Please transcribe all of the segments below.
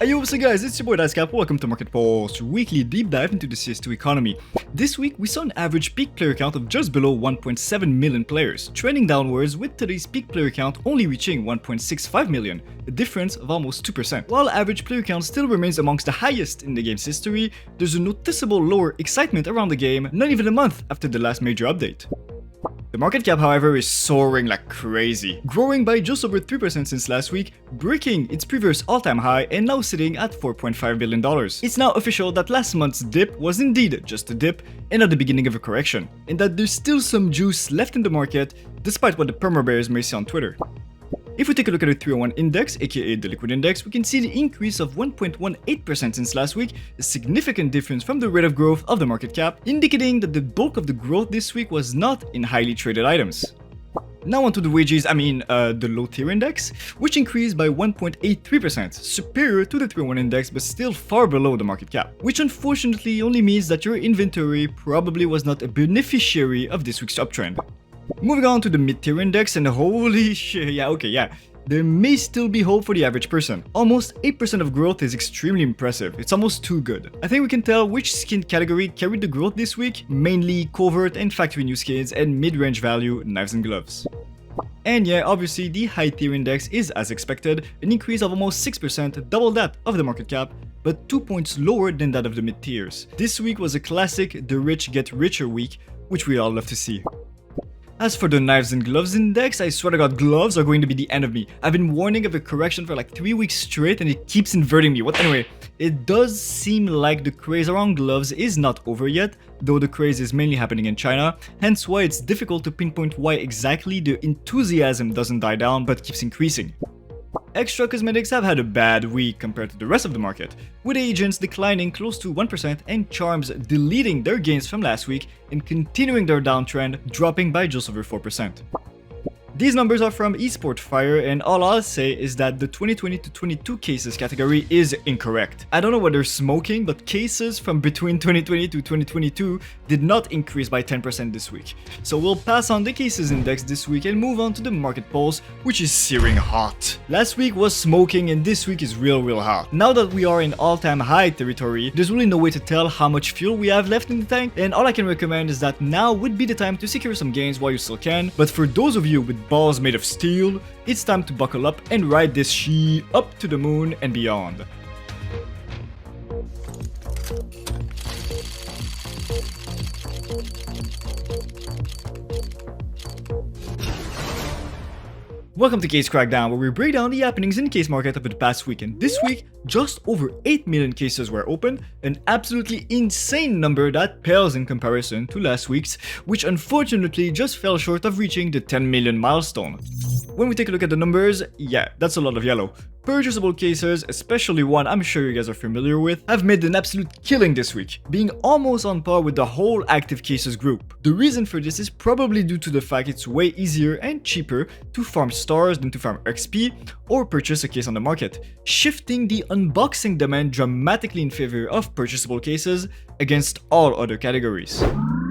Hey yo, what's up guys, it's your boy Dadscap. Welcome to Market Pulse, your weekly deep dive into the CS2 economy. This week, we saw an average peak player count of just below 1.7 million players, trending downwards with today's peak player count only reaching 1.65 million, a difference of almost 2%. While average player count still remains amongst the highest in the game's history, there's a noticeable lower excitement around the game not even a month after the last major update. The market cap, however, is soaring like crazy, growing by just over 3% since last week, breaking its previous all-time high and now sitting at $4.5 billion. It's now official that last month's dip was indeed just a dip and not the beginning of a correction, and that there's still some juice left in the market, despite what the perma-bears may say on Twitter. If we take a look at the 301 index, aka the liquid index, we can see the increase of 1.18% since last week, a significant difference from the rate of growth of the market cap, indicating that the bulk of the growth this week was not in highly traded items. Now onto the wages, the low tier index, which increased by 1.83%, superior to the 301 index but still far below the market cap, which unfortunately only means that your inventory probably was not a beneficiary of this week's uptrend. Moving on to the mid-tier index, and holy shit, there may still be hope for the average person. Almost 8% of growth is extremely impressive, it's almost too good. I think we can tell which skin category carried the growth this week, mainly covert and factory new skins and mid-range value knives and gloves. And yeah, obviously the high tier index is as expected, an increase of almost 6%, double that of the market cap, but 2 points lower than that of the mid-tiers. This week was a classic the rich get richer week, which we all love to see. As for the knives and gloves index, I swear to god, gloves are going to be the end of me. I've been warning of a correction for like 3 weeks straight and it keeps inverting me. Anyway, it does seem like the craze around gloves is not over yet, though the craze is mainly happening in China, hence why it's difficult to pinpoint why exactly the enthusiasm doesn't die down but keeps increasing. Extra cosmetics have had a bad week compared to the rest of the market, with agents declining close to 1% and charms deleting their gains from last week and continuing their downtrend, dropping by just over 4%. These numbers are from Esport Fire, and all I'll say is that the 2020 to 22 cases category is incorrect. I don't know what they're smoking, but cases from between 2020 to 2022 did not increase by 10% this week. So we'll pass on the cases index this week and move on to the market pulse, which is searing hot. Last week was smoking and this week is real hot. Now that we are in all-time high territory, there's really no way to tell how much fuel we have left in the tank, and all I can recommend is that now would be the time to secure some gains while you still can, but for those of you with balls made of steel, it's time to buckle up and ride this shit up to the moon and beyond. Welcome to Case Crackdown, where we break down the happenings in the case market over the past week, and this week, just over 8 million cases were opened, an absolutely insane number that pales in comparison to last week's, which unfortunately just fell short of reaching the 10 million milestone. When we take a look at the numbers, yeah, that's a lot of yellow. Purchasable cases, especially one I'm sure you guys are familiar with, have made an absolute killing this week, being almost on par with the whole active cases group. The reason for this is probably due to the fact it's way easier and cheaper to farm stars than to farm XP or purchase a case on the market, shifting the unboxing demand dramatically in favor of purchasable cases against all other categories.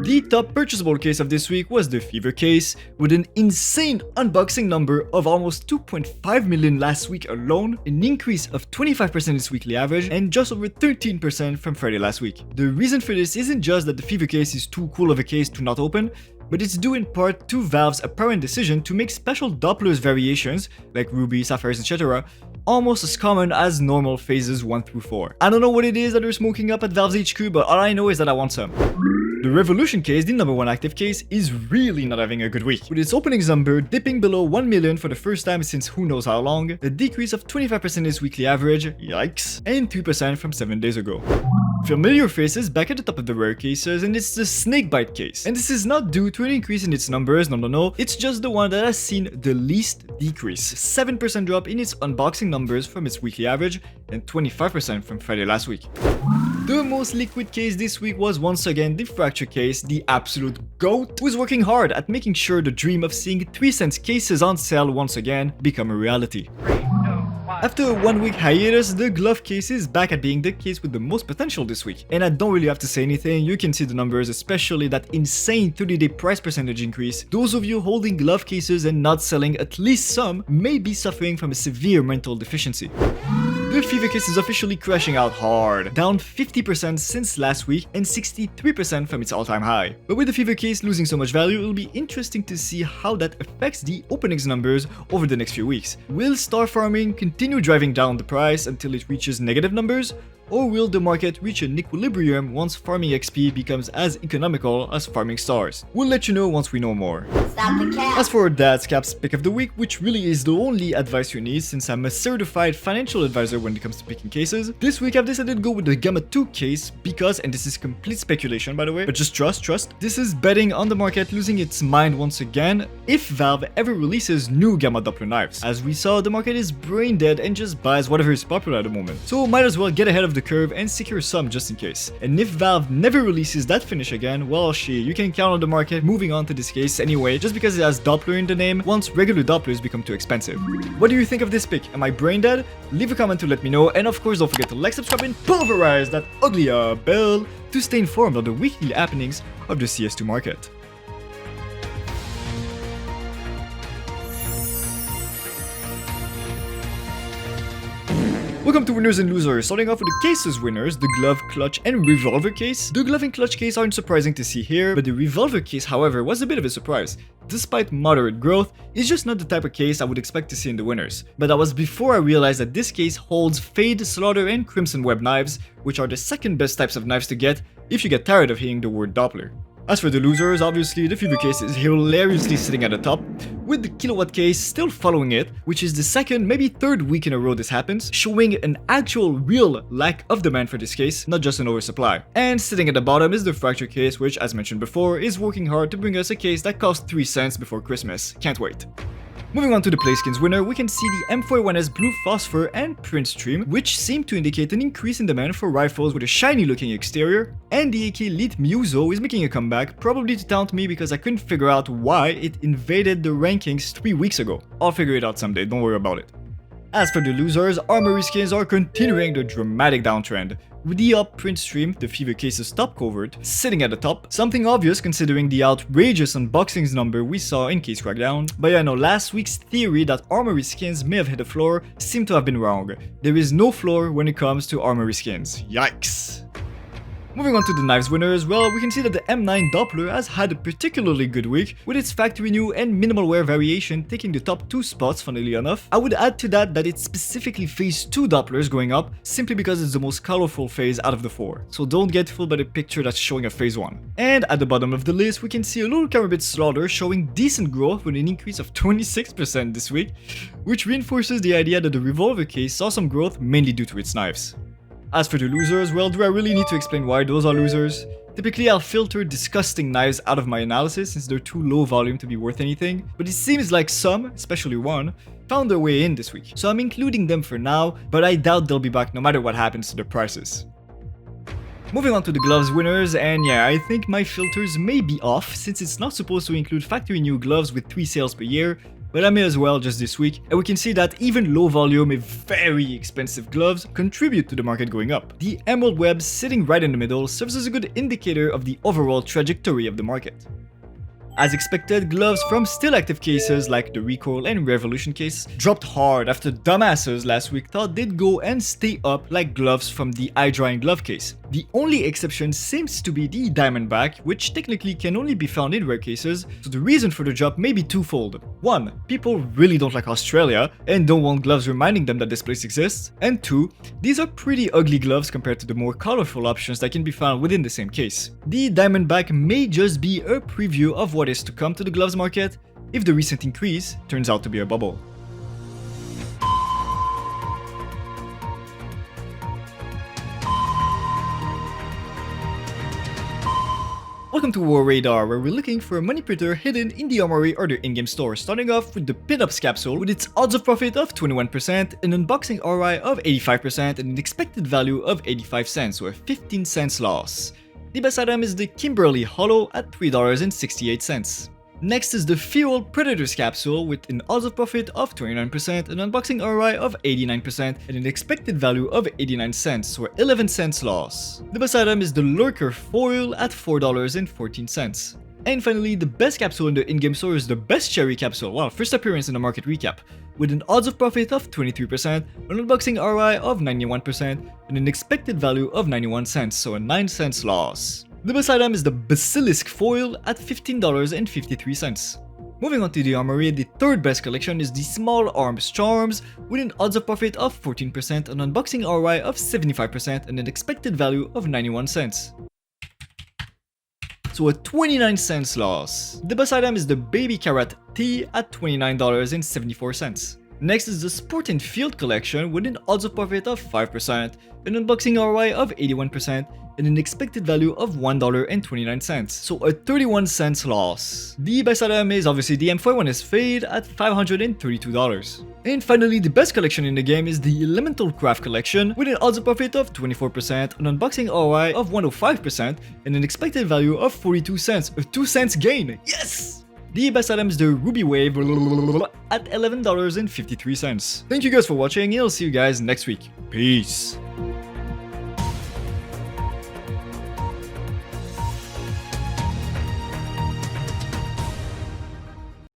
The top purchasable case of this week was the Fever case, with an insane unboxing number of almost 2.5 million last week alone, an increase of 25% its weekly average, and just over 13% from Friday last week. The reason for this isn't just that the Fever case is too cool of a case to not open, but it's due in part to Valve's apparent decision to make special Doppler's variations, like Ruby, Sapphires, etc., almost as common as normal phases 1 through 4. I don't know what it is that they're smoking up at Valve's HQ, but all I know is that I want some. The Revolution case, the number one active case, is really not having a good week, with its openings number dipping below 1 million for the first time since who knows how long, a decrease of 25% in its weekly average, yikes, and 3% from 7 days ago. Familiar faces back at the top of the rare cases, and it's the Snakebite case. And this is not due to an increase in its numbers, no, it's just the one that has seen the least decrease. 7% drop in its unboxing numbers from its weekly average, and 25% from Friday last week. The most liquid case this week was once again the Fracture case, the absolute GOAT, who is working hard at making sure the dream of seeing 3 cents cases on sale once again become a reality. After a 1-week hiatus, the glove case is back at being the case with the most potential this week. And I don't really have to say anything, you can see the numbers, especially that insane 30-day price percentage increase. Those of you holding glove cases and not selling at least some may be suffering from a severe mental deficiency. The fever case is officially crashing out hard, down 50% since last week and 63% from its all-time high. But with the fever case losing so much value, it'll be interesting to see how that affects the openings numbers over the next few weeks. Will star farming continue driving down the price until it reaches negative numbers? Or will the market reach an equilibrium once farming XP becomes as economical as farming stars? We'll let you know once we know more. As for Dadscap's pick of the week, which really is the only advice you need since I'm a certified financial advisor when it comes to picking cases, this week I've decided to go with the Gamma 2 case because, and this is complete speculation by the way, but just trust, this is betting on the market losing its mind once again if Valve ever releases new Gamma Doppler knives. As we saw, the market is brain dead and just buys whatever is popular at the moment. So might as well get ahead of the curve and secure some just in case. And if Valve never releases that finish again, well shit, you can count on the market moving on to this case anyway, just because it has Doppler in the name once regular Dopplers become too expensive. What do you think of this pick? Am I brain dead? Leave a comment to let me know, and of course don't forget to like, subscribe and pulverize that ugly bell to stay informed on the weekly happenings of the CS2 market. Welcome to Winners and Losers, starting off with the cases winners, the glove, clutch and revolver case. The glove and clutch case aren't surprising to see here, but the revolver case however was a bit of a surprise. Despite moderate growth, it's just not the type of case I would expect to see in the winners. But that was before I realized that this case holds Fade, Slaughter and Crimson Web knives, which are the second best types of knives to get if you get tired of hearing the word Doppler. As for the losers, obviously the fever case is hilariously sitting at the top, with the kilowatt case still following it, which is the second, maybe third week in a row this happens, showing an actual real lack of demand for this case, not just an oversupply. And sitting at the bottom is the fracture case, which as mentioned before, is working hard to bring us a case that cost 3 cents before Christmas. Can't wait. Moving on to the Playskins winner, we can see the M41S Blue Phosphor and Print Stream, which seem to indicate an increase in demand for rifles with a shiny looking exterior, and the AK Elite Muso is making a comeback, probably to taunt me because I couldn't figure out why it invaded the rankings 3 weeks ago. I'll figure it out someday, don't worry about it. As for the losers, armory skins are continuing the dramatic downtrend, with the up print stream, the fever case's top covert, sitting at the top, something obvious considering the outrageous unboxings number we saw in case Crackdown. But yeah, no, last week's theory that armory skins may have hit the floor seemed to have been wrong. There is no floor when it comes to armory skins. Yikes! Moving on to the knives winners, well, we can see that the M9 Doppler has had a particularly good week, with its factory new and minimal wear variation taking the top 2 spots, funnily enough. I would add to that it's specifically phase 2 Dopplers going up, simply because it's the most colorful phase out of the 4. So don't get fooled by the picture that's showing a phase 1. And at the bottom of the list, we can see a little Karambit Slaughter showing decent growth with an increase of 26% this week, which reinforces the idea that the revolver case saw some growth mainly due to its knives. As for the losers, well, do I really need to explain why those are losers? Typically, I'll filter disgusting knives out of my analysis since they're too low volume to be worth anything, but it seems like some, especially one, found their way in this week. So I'm including them for now, but I doubt they'll be back no matter what happens to their prices. Moving on to the gloves winners, and yeah, I think my filters may be off since it's not supposed to include factory new gloves with 3 sales per year, but I may as well just this week, and we can see that even low volume and very expensive gloves contribute to the market going up. The Emerald Web sitting right in the middle serves as a good indicator of the overall trajectory of the market. As expected, gloves from still active cases like the Recoil and Revolution case dropped hard after dumbasses last week thought they'd go and stay up like gloves from the eye drying glove case. The only exception seems to be the Diamondback, which technically can only be found in rare cases, so the reason for the drop may be twofold. 1. People really don't like Australia and don't want gloves reminding them that this place exists, and 2. These are pretty ugly gloves compared to the more colorful options that can be found within the same case. The Diamondback may just be a preview of what is to come to the gloves market if the recent increase turns out to be a bubble. Welcome to ROI Radar, where we're looking for a money printer hidden in the armory or the in-game store, starting off with the Pinups capsule with its odds of profit of 21%, an unboxing ROI of 85%, and an expected value of 85 cents, so a 15 cents loss. The best item is the Kimberly Hollow at $3.68. Next is the Feral Predators capsule with an odds of profit of 29%, an unboxing ROI of 89%, and an expected value of 89 cents, so 11 cents loss. The best item is the Lurker Foil at $4.14. And finally, the best capsule in the in-game store is the best cherry capsule, wow, first appearance in the market recap, with an odds of profit of 23%, an unboxing ROI of 91%, and an expected value of 91 cents, so a 9 cents loss. The best item is the Basilisk Foil at $15.53. Moving on to the armory, the third best collection is the Small Arms Charms, with an odds of profit of 14%, an unboxing ROI of 75%, and an expected value of 91 cents. So a 29 cents loss. The best item is the Baby Carrot Tea at $29.74. Next is the Sport and Field collection with an odds of profit of 5%, an unboxing ROI of 81%, and an expected value of $1.29, so a 31 cents loss. The best item is obviously the M41S Fade at $532. And finally, the best collection in the game is the Elemental Craft collection with an odds of profit of 24%, an unboxing ROI of 105%, and an expected value of 42 cents, a 2 cents gain. Yes! The best item is the Ruby Wave at $11.53. Thank you guys for watching, and I'll see you guys next week. Peace.